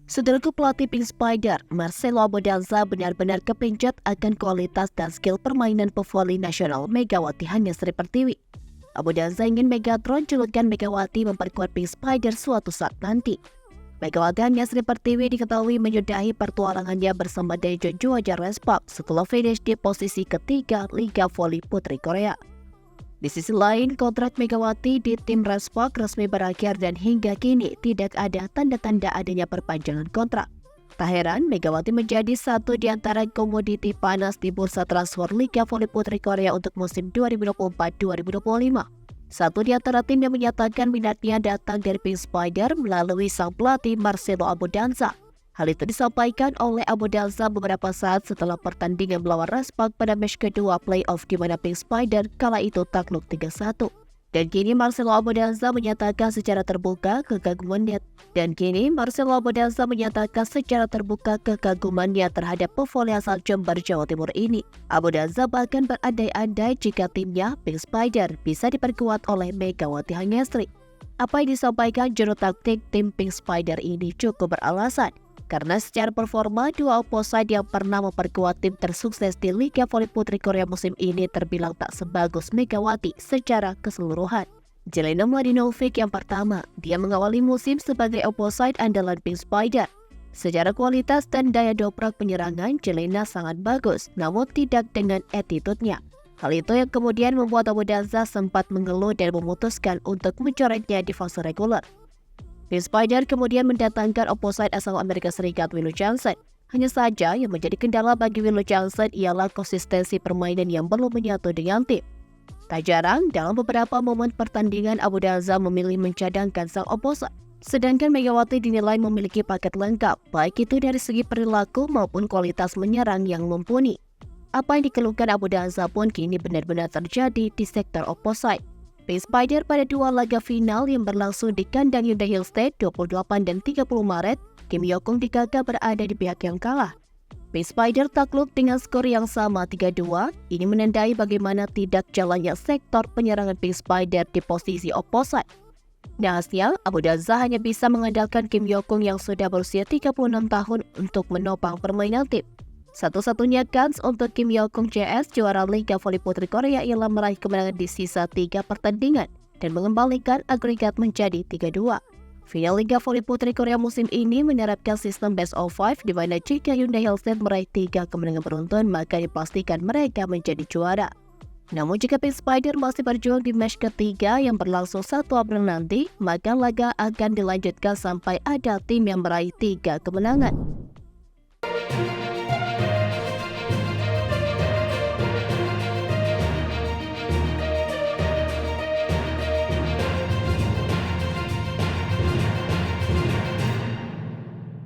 Saudaraku, pelatih Pink Spider, Marcelo Abodanza benar-benar kepincut akan kualitas dan skill permainan pevoli nasional Megawati Hanya Sri Pertiwi. Abodanza ingin Megatron julukan Megawati memperkuat Pink Spider suatu saat nanti. Megawati Hanya Sri Pertiwi diketahui menyudahi pertualangannya bersama Daejeon Juaja Respak setelah finish di posisi ketiga Liga Voli Putri Korea. Di sisi lain, kontrak Megawati di tim Respak resmi berakhir dan hingga kini tidak ada tanda-tanda adanya perpanjangan kontrak. Tak heran, Megawati menjadi satu di antara komoditi panas di bursa transfer Liga Voli Putri Korea untuk musim 2024-2025. Satu di antara tim yang menyatakan minatnya datang dari Pink Spider melalui sang pelatih Marcelo Abodanza. Hal itu disampaikan oleh Abodanza beberapa saat setelah pertandingan melawan Respak pada match kedua playoff di mana Pink Spider kala itu takluk 3-1. Dan kini Marcelo Abodanza menyatakan secara terbuka kekagumannya terhadap pevoli asal Jember, Jawa Timur ini. Abodanza bahkan berandai-andai jika timnya Pink Spider bisa diperkuat oleh Megawati Hanya Sri. Apa yang disampaikan juru taktik tim Pink Spider ini cukup beralasan. Karena secara performa, dua opposite yang pernah memperkuat tim tersukses di Liga Voli Putri Korea musim ini terbilang tak sebagus Megawati secara keseluruhan. Jelena Mladenovic yang pertama, dia mengawali musim sebagai opposite andalan Pink Spider. Secara kualitas dan daya dobrak penyerangan, Jelena sangat bagus, namun tidak dengan attitude-nya. Hal itu yang kemudian membuat Abodanza sempat mengeluh dan memutuskan untuk mencoretnya di fase reguler. Pink Spider kemudian mendatangkan opposite asal Amerika Serikat Willow Johnson. Hanya saja yang menjadi kendala bagi Willow Johnson ialah konsistensi permainan yang belum menyatu dengan tim. Tak jarang dalam beberapa momen pertandingan Abodanza memilih mencadangkan sang opposite. Sedangkan Megawati dinilai memiliki paket lengkap, baik itu dari segi perilaku maupun kualitas menyerang yang mumpuni. Apa yang dikeluhkan Abodanza pun kini benar-benar terjadi di sektor opposite. Pink Spider pada dua laga final yang berlangsung di kandang Hyundai Hill State 28 dan 30 Maret, Kim Hyokung digagap berada di pihak yang kalah. Pink Spider takluk dengan skor yang sama 3-2, ini menandai bagaimana tidak jalannya sektor penyerangan Pink Spider di posisi opposite. Nahasnya, Abodanza hanya bisa mengandalkan Kim Hyokung yang sudah berusia 36 tahun untuk menopang permainan tim. Satu-satunya kans untuk Kim Hyokung CS juara Liga Voli Putri Korea ialah meraih kemenangan di sisa 3 pertandingan dan mengembalikan agregat menjadi 3-2. Final Liga Voli Putri Korea musim ini menerapkan sistem best of 5 di mana jika Hyundai Hill State meraih 3 kemenangan beruntun maka dipastikan mereka menjadi juara. Namun jika Pink Spider masih berjuang di match ketiga yang berlangsung 1 April nanti, maka laga akan dilanjutkan sampai ada tim yang meraih 3 kemenangan.